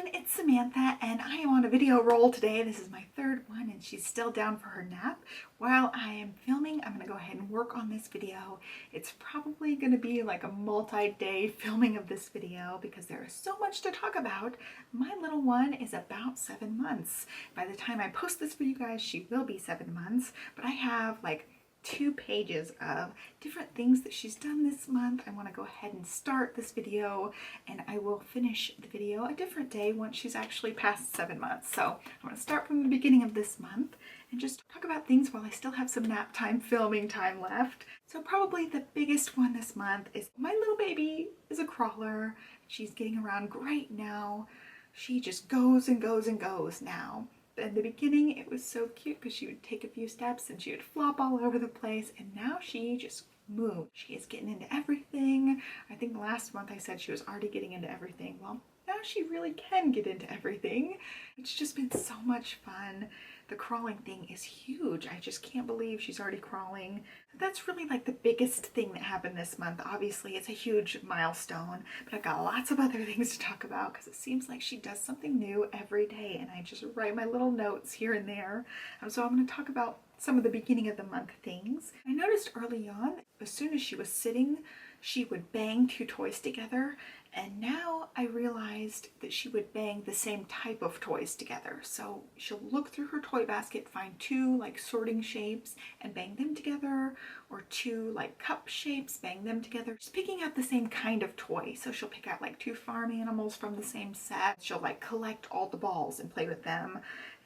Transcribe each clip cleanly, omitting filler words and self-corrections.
everyone, it's Samantha and I am on a video roll today. This is my third one and she's still down for her nap. While I am filming, I'm going to go ahead and work on this video. It's probably going to be like a multi-day filming of this video because there is so much to talk about. My little one is about 7 months. By the time I post this for you guys, she will be 7 months, but I have like 2 pages of different things that she's done this month. I want to go ahead and start this video and I will finish the video a different day once she's actually past 7 months. So I'm going to start from the beginning of this month and just talk about things while I still have some nap time filming time left. So probably the biggest one this month is my little baby is a crawler. She's getting around great now. She just goes and goes and goes now. In the beginning, it was so cute because she would take a few steps and she would flop all over the place, and now she just moved. She is getting into everything. I think last month I said she was already getting into everything. Well, now she really can get into everything. It's just been so much fun. The crawling thing is huge. I just can't believe she's already crawling. That's really like the biggest thing that happened this month. Obviously, it's a huge milestone, but I've got lots of other things to talk about because it seems like she does something new every day and I just write my little notes here and there. So I'm going to talk about some of the beginning of the month things. I noticed early on, as soon as she was sitting, she would bang 2 toys together, and now I realized that she would bang the same type of toys together. So she'll look through her toy basket, find 2 like sorting shapes and bang them together, or 2 like cup shapes, bang them together. She's picking out the same kind of toy. So she'll pick out like 2 farm animals from the same set. She'll like collect all the balls and play with them.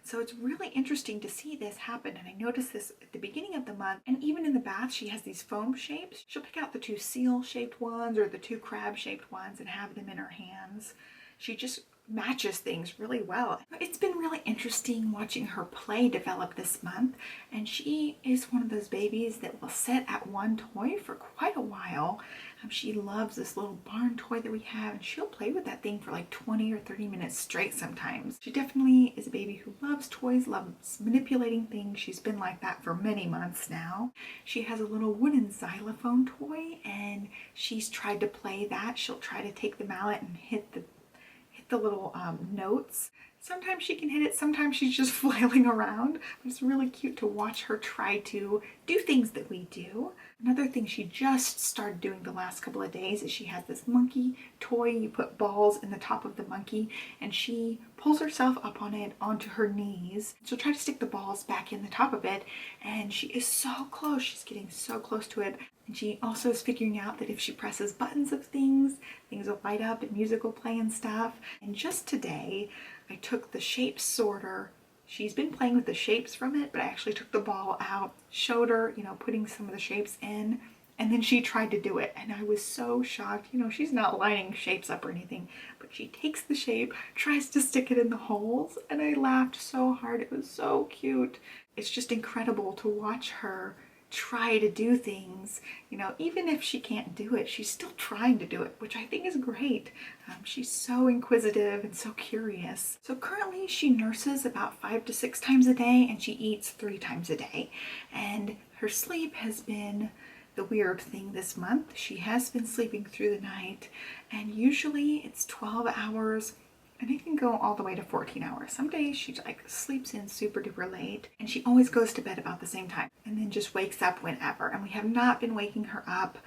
So it's really interesting to see this happen, and I noticed this at the beginning of the month, and even in the bath she has these foam shapes. She'll pick out the 2 seal shaped ones or the 2 crab shaped ones and have them in her hands. She just matches things really well. It's been really interesting watching her play develop this month, and she is one of those babies that will sit at one toy for quite a while. She loves this little barn toy that we have, and she'll play with that thing for like 20 or 30 minutes straight sometimes. She definitely is a baby who loves toys, loves manipulating things. She's been like that for many months now. She has a little wooden xylophone toy, and she's tried to play that. She'll try to take the mallet and hit the little notes. Sometimes she can hit it, sometimes she's just flailing around. It's really cute to watch her try to do things that we do. Another thing she just started doing the last couple of days is she has this monkey toy. You put balls in the top of the monkey and she pulls herself up on it onto her knees. She'll try to stick the balls back in the top of it, and she is so close. She's getting so close to it. And she also is figuring out that if she presses buttons of things, things will light up and music will play and stuff. And just today, I took the shape sorter. She's been playing with the shapes from it, but I actually took the ball out, showed her, putting some of the shapes in, and then she tried to do it. And I was so shocked. She's not lining shapes up or anything, but she takes the shape, tries to stick it in the holes, and I laughed so hard. It was so cute. It's just incredible to watch her try to do things, even if she can't do it, she's still trying to do it, which I think is great. She's so inquisitive and so curious. So currently she nurses about 5 to 6 times a day, and she eats 3 times a day. And her sleep has been the weird thing this month. She has been sleeping through the night, and usually it's 12 hours. And it can go all the way to 14 hours. Some days she sleeps in super duper late, and she always goes to bed about the same time and then just wakes up whenever. And we have not been waking her up.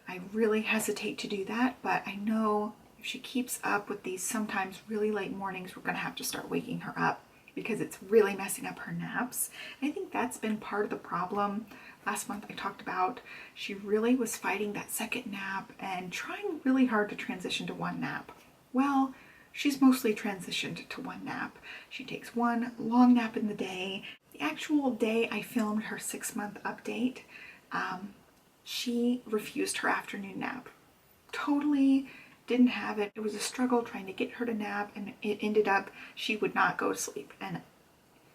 I really hesitate to do that, but I know if she keeps up with these sometimes really late mornings, we're gonna have to start waking her up because it's really messing up her naps. And I think that's been part of the problem. Last month I talked about she really was fighting that second nap and trying really hard to transition to 1 nap. Well, she's mostly transitioned to 1 nap. She takes 1 long nap in the day. The actual day I filmed her 6-month update, she refused her afternoon nap. Totally didn't have it. It was a struggle trying to get her to nap, and it ended up she would not go to sleep. And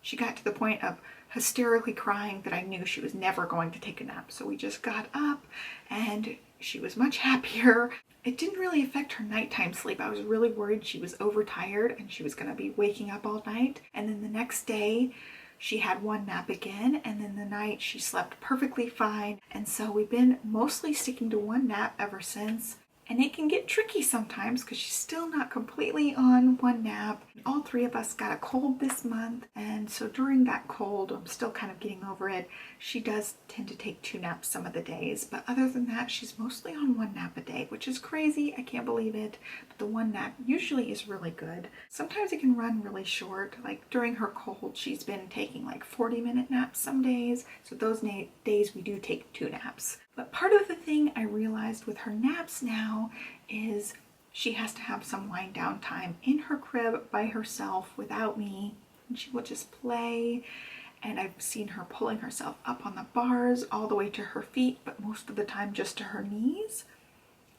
she got to the point of hysterically crying that I knew she was never going to take a nap. So we just got up and she was much happier. It didn't really affect her nighttime sleep. I was really worried she was overtired and she was going to be waking up all night. And then the next day she had 1 nap again, and then the night she slept perfectly fine. And so we've been mostly sticking to 1 nap ever since. And it can get tricky sometimes because she's still not completely on one nap. All three of us got a cold this month, and so during that cold, I'm still kind of getting over it. She does tend to take 2 naps some of the days, but other than that, she's mostly on 1 nap a day, which is crazy. I can't believe it, but the 1 nap usually is really good. Sometimes it can run really short. Like during her cold, she's been taking like 40-minute naps some days, so those days we do take 2 naps. But part of the thing I realized with her naps now is she has to have some wind down time in her crib by herself without me, and she will just play. And I've seen her pulling herself up on the bars all the way to her feet, but most of the time just to her knees.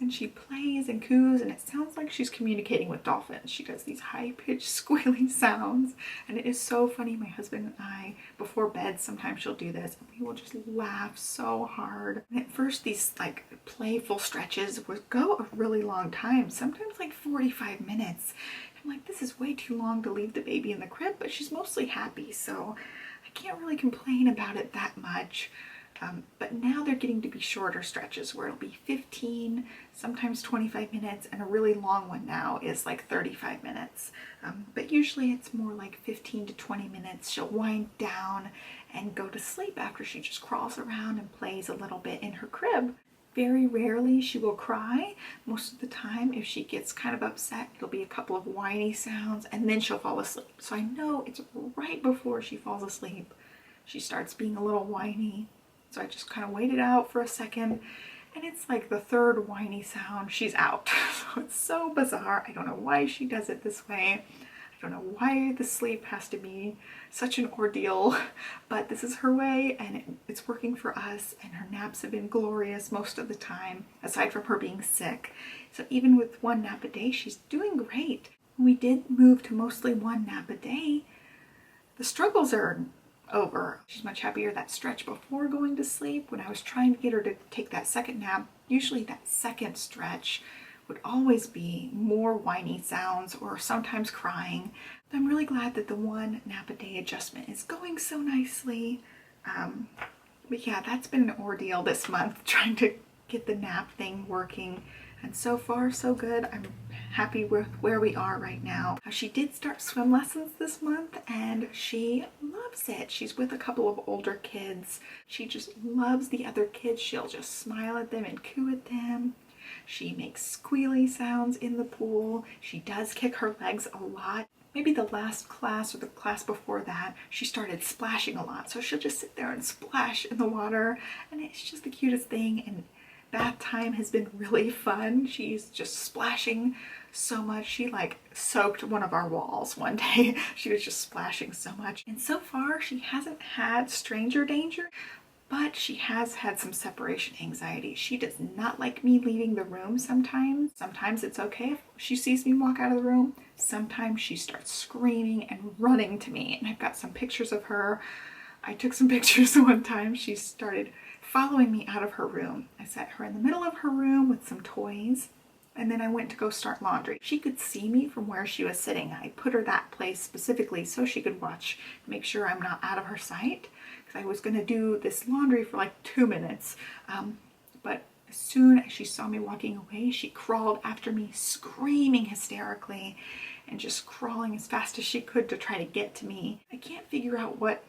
And she plays and coos, and it sounds like she's communicating with dolphins. She does these high-pitched squealing sounds, and it is so funny. My husband and I, before bed, sometimes she'll do this, and we will just laugh so hard. And at first, these like playful stretches would go a really long time, sometimes like 45 minutes. I'm like, this is way too long to leave the baby in the crib, but she's mostly happy, so I can't really complain about it that much. But now they're getting to be shorter stretches where it'll be 15, sometimes 25 minutes, and a really long one now is like 35 minutes. But usually it's more like 15 to 20 minutes. She'll wind down and go to sleep after she just crawls around and plays a little bit in her crib. Very rarely she will cry. Most of the time, if she gets kind of upset, it'll be a couple of whiny sounds, and then she'll fall asleep. So I know it's right before she falls asleep, she starts being a little whiny. So I just kind of waited out for a second, and it's like the 3rd whiny sound, she's out. So it's so bizarre. I don't know why she does it this way. I don't know why the sleep has to be such an ordeal, but this is her way, and it's working for us, and her naps have been glorious most of the time, aside from her being sick. So even with 1 nap a day, she's doing great. When we did move to mostly 1 nap a day, the struggles are over. She's much happier. That stretch before going to sleep, when I was trying to get her to take that 2nd nap, usually that 2nd stretch would always be more whiny sounds or sometimes crying. But I'm really glad that the 1 nap a day adjustment is going so nicely. But yeah, that's been an ordeal this month, trying to get the nap thing working. And so far, so good. I'm happy with where we are right now. She did start swim lessons this month, and she loves it. She's with a couple of older kids. She just loves the other kids. She'll just smile at them and coo at them. She makes squealy sounds in the pool. She does kick her legs a lot. Maybe the last class or the class before that, she started splashing a lot. So she'll just sit there and splash in the water, and it's just the cutest thing. And bath time has been really fun. She's just splashing so much. She like soaked one of our walls one day. She was just splashing so much. And so far she hasn't had stranger danger, but she has had some separation anxiety. She does not like me leaving the room sometimes. Sometimes it's okay if she sees me walk out of the room. Sometimes she starts screaming and running to me. And I've got some pictures of her. I took some pictures one time. She started following me out of her room. I set her in the middle of her room with some toys, and then I went to go start laundry. She could see me from where she was sitting. I put her that place specifically so she could watch, make sure I'm not out of her sight, because I was going to do this laundry for like 2 minutes. But as soon as she saw me walking away, she crawled after me, screaming hysterically, and just crawling as fast as she could to try to get to me. I can't figure out what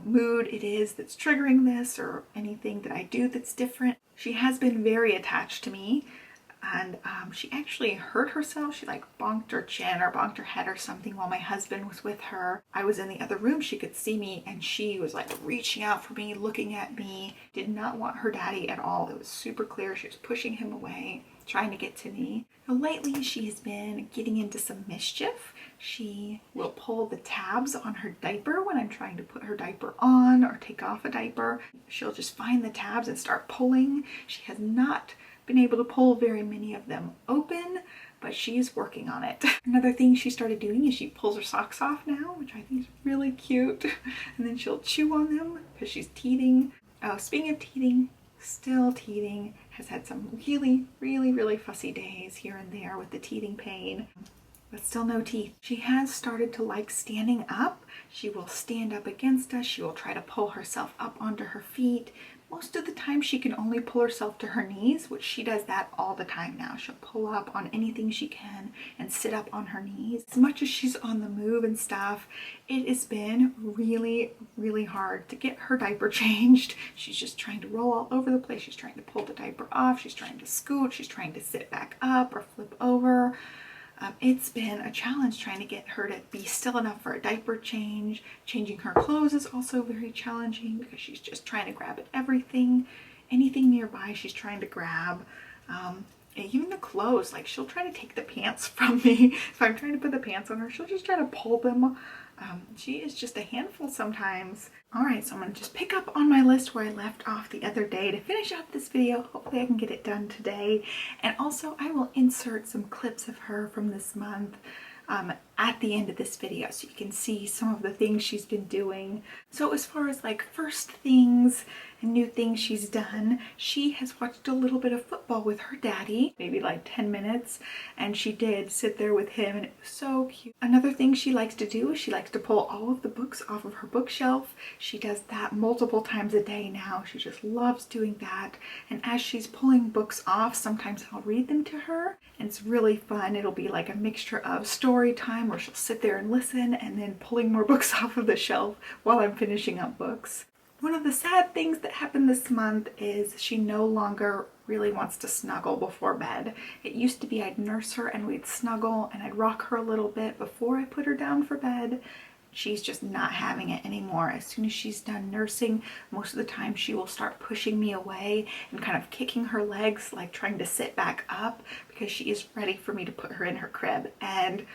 mood it is that's triggering this, or anything that I do that's different. She has been very attached to me, and she actually hurt herself. She like bonked her chin or bonked her head or something while my husband was with her. I was in the other room. She could see me, and she was like reaching out for me, looking at me, did not want her daddy at all. It was super clear. She was pushing him away, trying to get to me. Now, lately she has been getting into some mischief. She will pull the tabs on her diaper when I'm trying to put her diaper on or take off a diaper. She'll just find the tabs and start pulling. She has not been able to pull very many of them open, but she's working on it. Another thing she started doing is she pulls her socks off now, which I think is really cute. And then she'll chew on them because she's teething. Oh, speaking of teething, still teething, has had some really fussy days here and there with the teething pain. but still no teeth. She has started to like standing up. She will stand up against us. She will try to pull herself up onto her feet. Most of the time she can only pull herself to her knees, which she does that all the time now. She'll pull up on anything she can and sit up on her knees. As much as she's on the move and stuff, it has been really, really hard to get her diaper changed. She's just trying to roll all over the place. She's trying to pull the diaper off. She's trying to scoot. She's trying to sit back up or flip over. It's been a challenge trying to get her to be still enough for a diaper change. Changing her clothes is also very challenging because she's just trying to grab at everything. Anything nearby she's trying to grab. Even the clothes, like she'll try to take the pants from me. If I'm trying to put the pants on her, she'll just try to pull them. She is just a handful sometimes. Alright, so I'm going to just pick up on my list where I left off the other day to finish up this video. Hopefully I can get it done today. And also I will insert some clips of her from this month at the end of this video so you can see some of the things she's been doing. So as far as like first things and new things she's done, she has watched a little bit of football with her daddy, maybe like 10 minutes, and she did sit there with him and it was so cute. Another thing she likes to do is she likes to pull all of the books off of her bookshelf. She does that multiple times a day now. She just loves doing that, and as she's pulling books off, sometimes I'll read them to her and it's really fun. It'll be like a mixture of story time where she'll sit there and listen and then pulling more books off of the shelf while I'm finishing up books. One of the sad things that happened this month is she no longer really wants to snuggle before bed. It used to be I'd nurse her and we'd snuggle and I'd rock her a little bit before I put her down for bed. She's just not having it anymore. As soon as she's done nursing, most of the time she will start pushing me away and kind of kicking her legs, like trying to sit back up because she is ready for me to put her in her crib. And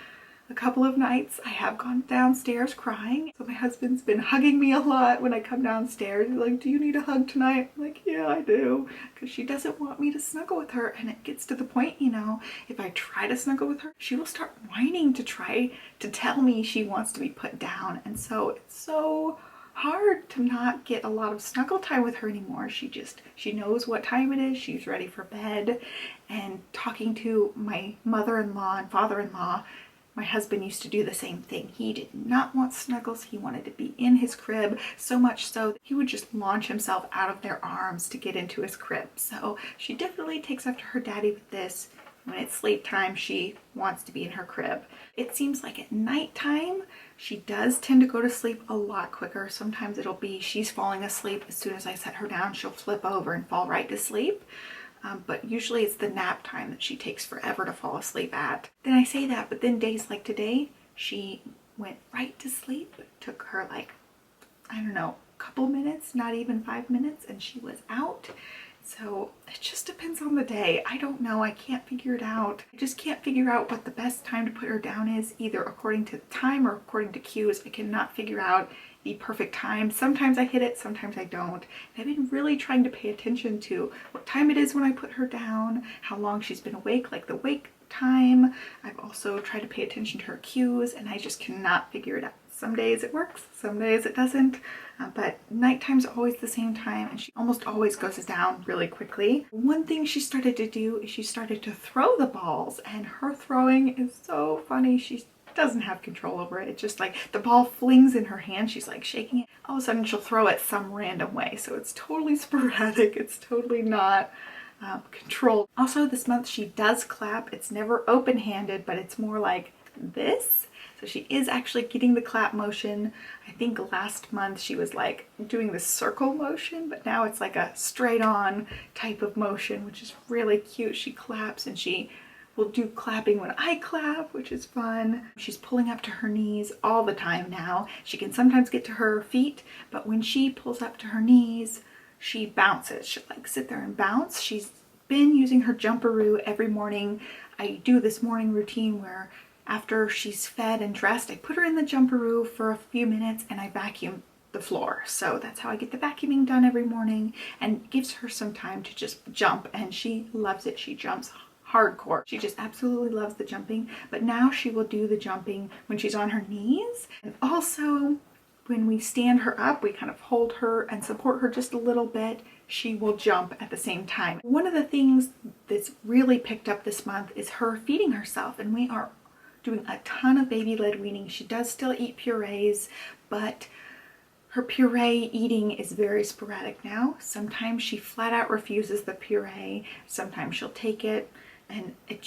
a couple of nights I have gone downstairs crying. So my husband's been hugging me a lot when I come downstairs. He's like, do you need a hug tonight? I'm like, yeah, I do. Because she doesn't want me to snuggle with her. And it gets to the point, you know, if I try to snuggle with her, she will start whining to try to tell me she wants to be put down. And so it's so hard to not get a lot of snuggle time with her anymore. She knows what time it is. She's ready for bed. And talking to my mother-in-law and father-in-law, my husband used to do the same thing. He did not want snuggles. He wanted to be in his crib, so much so that he would just launch himself out of their arms to get into his crib. So she definitely takes after her daddy with this. When it's sleep time, she wants to be in her crib. It seems like at nighttime, she does tend to go to sleep a lot quicker. Sometimes it'll be she's falling asleep. As soon as I set her down, she'll flip over and fall right to sleep. But usually it's the nap time that she takes forever to fall asleep at. Then I say that, but then days like today, she went right to sleep. It took her like, I don't know, a couple minutes, not even 5 minutes, and she was out. So it just depends on the day. I don't know. I can't figure it out. I just can't figure out what the best time to put her down is, either according to time or according to cues. I cannot figure out the perfect time. Sometimes I hit it, sometimes I don't. And I've been really trying to pay attention to what time it is when I put her down, how long she's been awake, like the wake time. I've also tried to pay attention to her cues, and I just cannot figure it out. Some days it works, some days it doesn't, but nighttime's always the same time, and she almost always goes down really quickly. One thing she started to do is she started to throw the balls, and her throwing is so funny. She doesn't have control over it. It's just like the ball flings in her hand. She's like shaking it. All of a sudden she'll throw it some random way. So it's totally sporadic. It's totally not controlled. Also this month she does clap. It's never open-handed, but it's more like this. So she is actually getting the clap motion. I think last month she was like doing the circle motion, but now it's like a straight on type of motion, which is really cute. She claps and she will do clapping when I clap, which is fun. She's pulling up to her knees all the time now. She can sometimes get to her feet, but when she pulls up to her knees, she bounces. She'll like sit there and bounce. She's been using her jumperoo every morning. I do this morning routine where after she's fed and dressed, I put her in the jumperoo for a few minutes and I vacuum the floor. So that's how I get the vacuuming done every morning, and gives her some time to just jump, and she loves it. She jumps hardcore. She just absolutely loves the jumping, but now she will do the jumping when she's on her knees. And also when we stand her up, we kind of hold her and support her just a little bit. She will jump at the same time. One of the things that's really picked up this month is her feeding herself, and we are doing a ton of baby-led weaning. She does still eat purees, but her puree eating is very sporadic now. Sometimes she flat out refuses the puree. Sometimes she'll take it, and it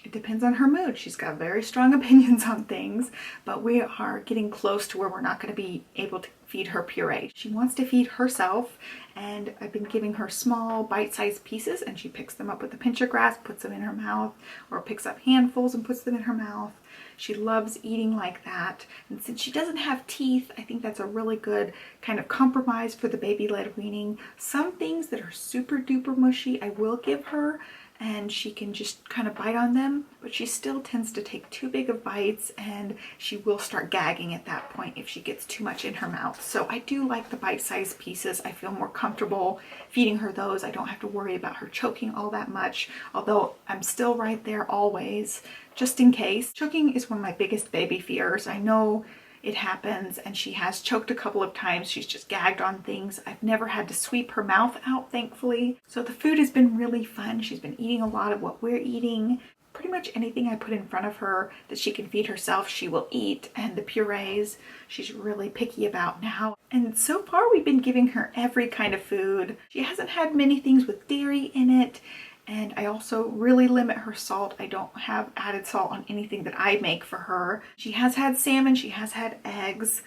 depends on her mood. She's got very strong opinions on things, but we are getting close to where we're not going to be able to feed her puree. She wants to feed herself, and I've been giving her small bite-sized pieces, and she picks them up with a pinch of grass, puts them in her mouth, or picks up handfuls and puts them in her mouth. She loves eating like that, and since she doesn't have teeth, I think that's a really good kind of compromise for the baby-led weaning. Some things that are super duper mushy I will give her, and she can just kind of bite on them, but she still tends to take too big of bites, and she will start gagging at that point if she gets too much in her mouth. So I do like the bite-sized pieces. I feel more comfortable feeding her those. I don't have to worry about her choking all that much, although I'm still right there always, just in case. Choking is one of my biggest baby fears. I know it happens, and she has choked a couple of times. She's just gagged on things. I've never had to sweep her mouth out, thankfully. So the food has been really fun. She's been eating a lot of what we're eating. Pretty much anything I put in front of her that she can feed herself, she will eat. And the purees, she's really picky about now. And so far we've been giving her every kind of food. She hasn't had many things with dairy in it. And I also really limit her salt. I don't have added salt on anything that I make for her. She has had salmon, she has had eggs.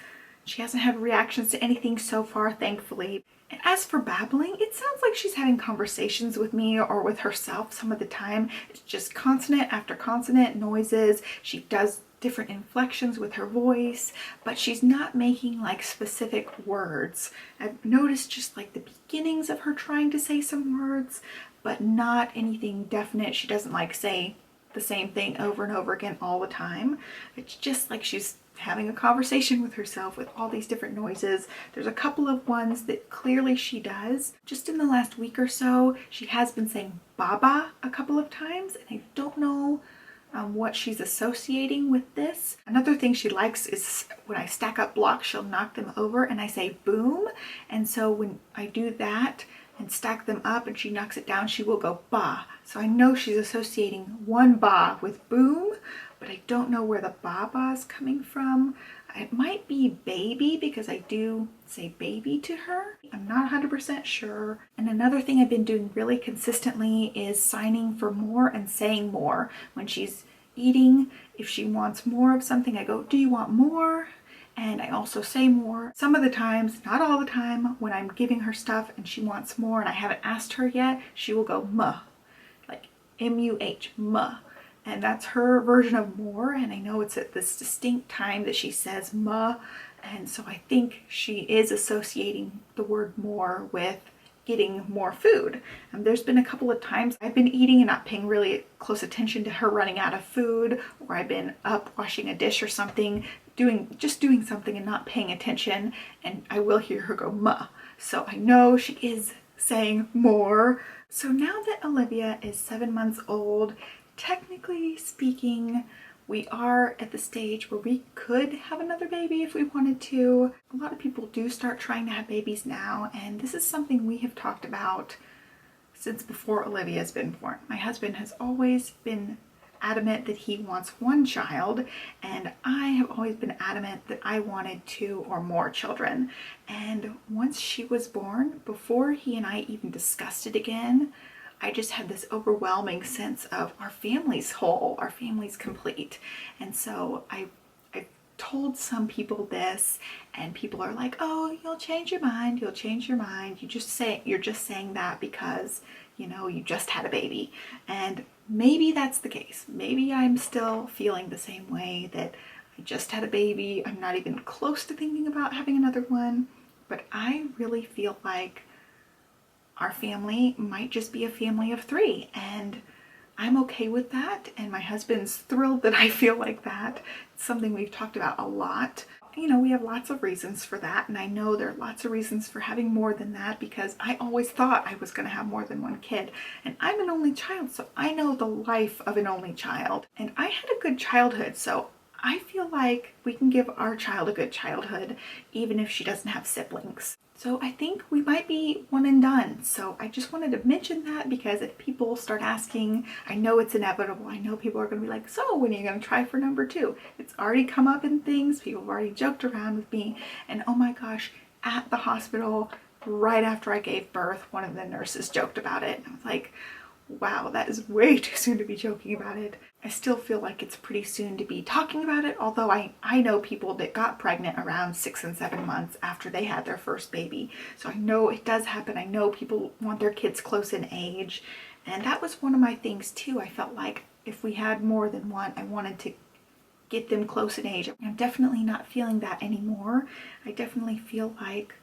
She hasn't had reactions to anything so far, thankfully. And as for babbling, it sounds like she's having conversations with me or with herself some of the time. It's just consonant after consonant noises. She does different inflections with her voice, but she's not making like specific words. I've noticed just like the beginnings of her trying to say some words, but not anything definite. She doesn't like say the same thing over and over again all the time. It's just like she's having a conversation with herself with all these different noises. There's a couple of ones that clearly she does. Just in the last week or so, she has been saying baba a couple of times, and I don't know what she's associating with this. Another thing she likes is when I stack up blocks, she'll knock them over and I say boom. And so when I do that and stack them up and she knocks it down, she will go ba. So I know she's associating one ba with boom, but I don't know where the ba is coming from. It might be baby because I do say baby to her. I'm not 100% sure. And another thing I've been doing really consistently is signing for more and saying more. When she's eating, if she wants more of something, I go, do you want more? And I also say more. Some of the times, not all the time, when I'm giving her stuff and she wants more and I haven't asked her yet, she will go muh, like M-U-H, muh. And that's her version of more, and I know it's at this distinct time that she says muh, and so I think she is associating the word more with getting more food. There's been a couple of times I've been eating and not paying really close attention to her running out of food, or I've been up washing a dish or something, just doing something and not paying attention, and I will hear her go muh. So I know she is saying more. So now that Olivia is 7 months old, technically speaking, we are at the stage where we could have another baby if we wanted to. A lot of people do start trying to have babies now, and this is something we have talked about since before Olivia's been born. My husband has always been adamant that he wants one child, and I have always been adamant that I wanted 2 or more children. And once she was born, before he and I even discussed it again, I just had this overwhelming sense of our family's whole, our family's complete. And so I told some people this, and people are like, oh, you'll change your mind, you'll change your mind. You're just saying that because, you know, you just had a baby. And maybe that's the case. Maybe I'm still feeling the same way, that I just had a baby. I'm not even close to thinking about having another one. But I really feel like our family might just be a family of 3, and I'm okay with that, and my husband's thrilled that I feel like that. It's something we've talked about a lot. You know, we have lots of reasons for that, and I know there are lots of reasons for having more than that, because I always thought I was going to have more than one kid, and I'm an only child, so I know the life of an only child, and I had a good childhood, so I feel like we can give our child a good childhood even if she doesn't have siblings. So I think we might be one and done. So I just wanted to mention that because if people start asking, I know it's inevitable. I know people are going to be like, so when are you going to try for number 2? It's already come up in things. People have already joked around with me. And oh my gosh, at the hospital, right after I gave birth, one of the nurses joked about it. And I was like, wow, that is way too soon to be joking about it. I still feel like it's pretty soon to be talking about it, although I know people that got pregnant around 6 and 7 months after they had their first baby. So I know it does happen. I know people want their kids close in age. And that was one of my things too. I felt like if we had more than one, I wanted to get them close in age. I'm definitely not feeling that anymore. I definitely feel like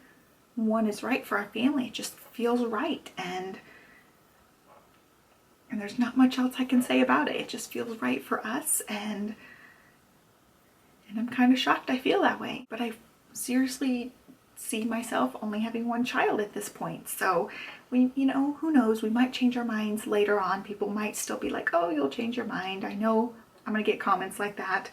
one is right for our family. It just feels right. And there's not much else I can say about it. It just feels right for us, and I'm kind of shocked I feel that way. But I seriously see myself only having one child at this point. So we, you know, who knows? We might change our minds later on. People might still be like, oh, you'll change your mind. I know I'm gonna get comments like that.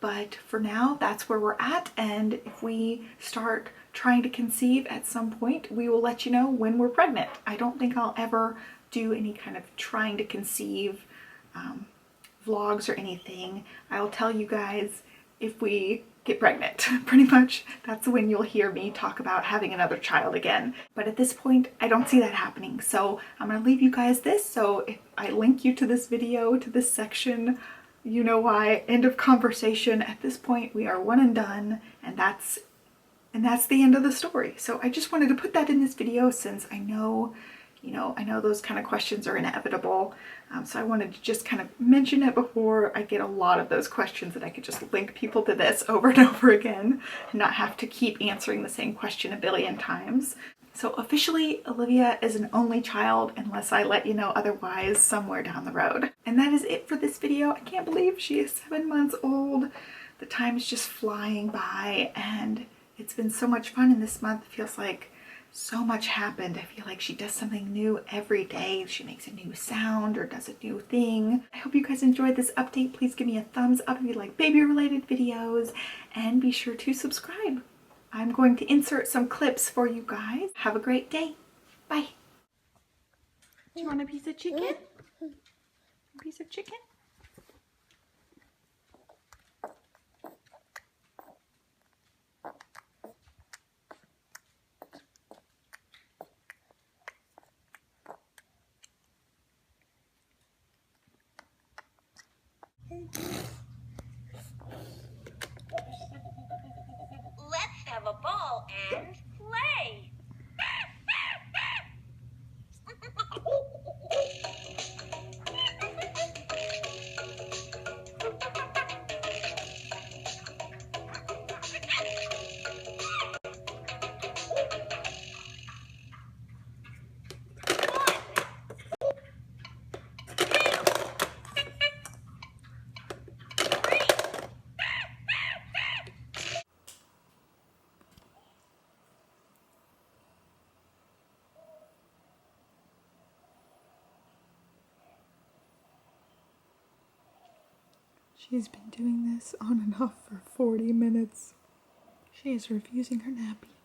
But for now, that's where we're at. And if we start trying to conceive at some point, we will let you know when we're pregnant. I don't think I'll ever do any kind of trying to conceive vlogs or anything. I'll tell you guys if we get pregnant. Pretty much that's when you'll hear me talk about having another child again. But at this point, I don't see that happening. So I'm gonna leave you guys this. So if I link you to this video, to this section, you know why. End of conversation. At this point, we are one and done, and that's the end of the story. So I just wanted to put that in this video since I know, you know, I know those kind of questions are inevitable. So I wanted to just kind of mention it before I get a lot of those questions, that I could just link people to this over and over again and not have to keep answering the same question a billion times. So officially, Olivia is an only child unless I let you know otherwise somewhere down the road. And that is it for this video. I can't believe she is 7 months old. The time is just flying by, and it's been so much fun in this month. It feels like so much happened. I feel like she does something new every day. She makes a new sound or does a new thing. I hope you guys enjoyed this update. Please give me a thumbs up if you like baby related videos, and be sure to subscribe. I'm going to insert some clips for you guys. Have a great day. Bye. Do you want a piece of chicken? A piece of chicken? Let's have a ball and play. She's been doing this on and off for 40 minutes. She is refusing her nappy.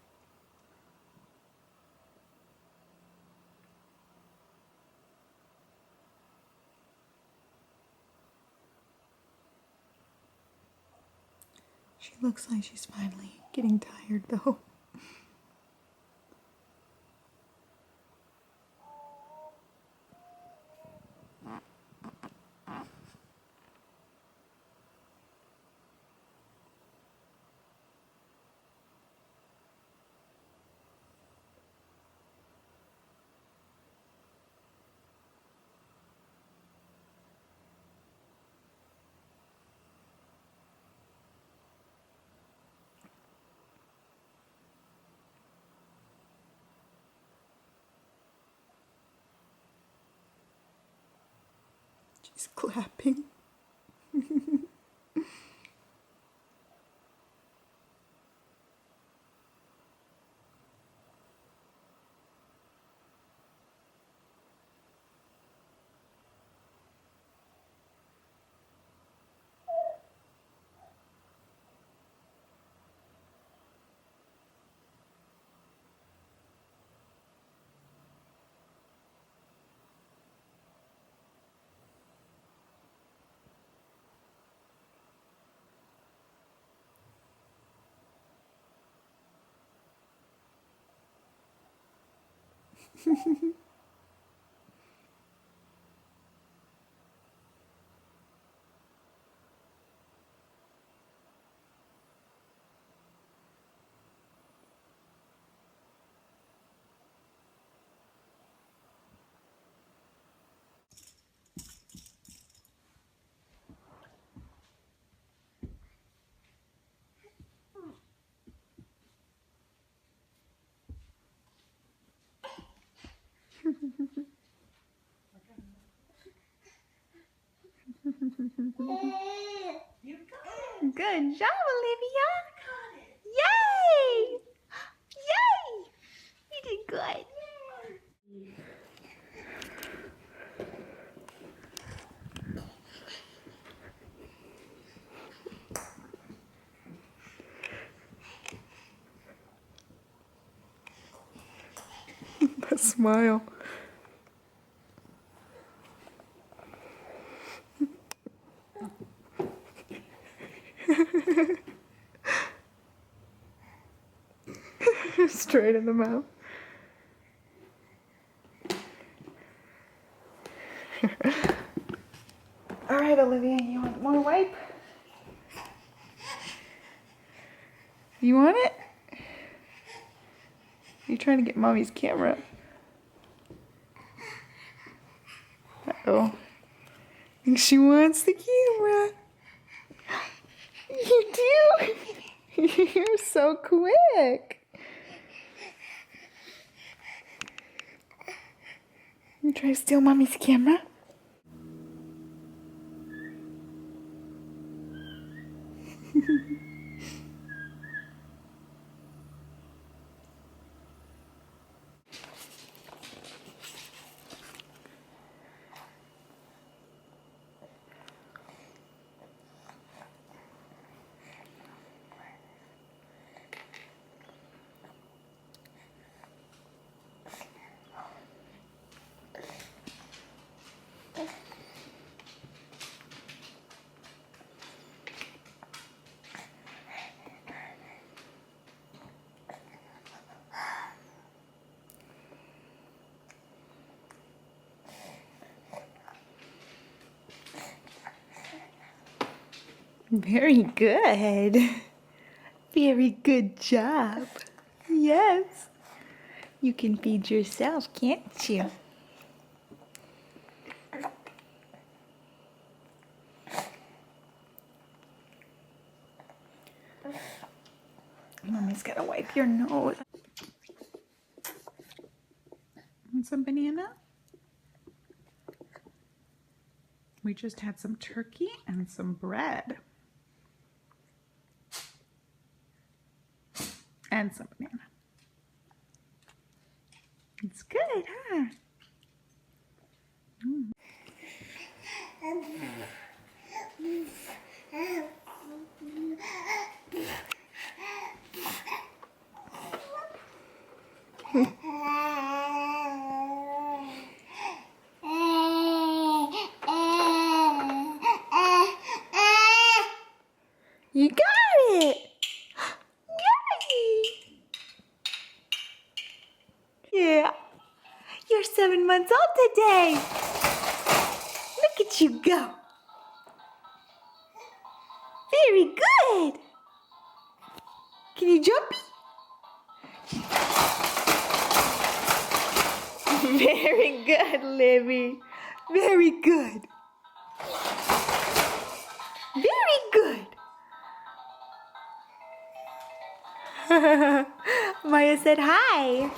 She looks like she's finally getting tired though. She's clapping. Good job, Olivia. Yay! Yay! You did good. That smile. Straight in the mouth. All right, Olivia, you want more wipe? You want it? You're trying to get mommy's camera. Uh-oh. I think she wants the camera. You do? You're so quick. You try to steal mommy's camera? Very good. Very good job. Yes. You can feed yourself, can't you? Mommy's gotta wipe your nose. Want some banana? We just had some turkey and some bread. And some banana. It's good, huh? Mm. You got it! Yay! Yeah, you're 7 months old today. Look at you go. Very good. Can you jumpy? Very good, Livy. Very good. Very good. Maya said hi.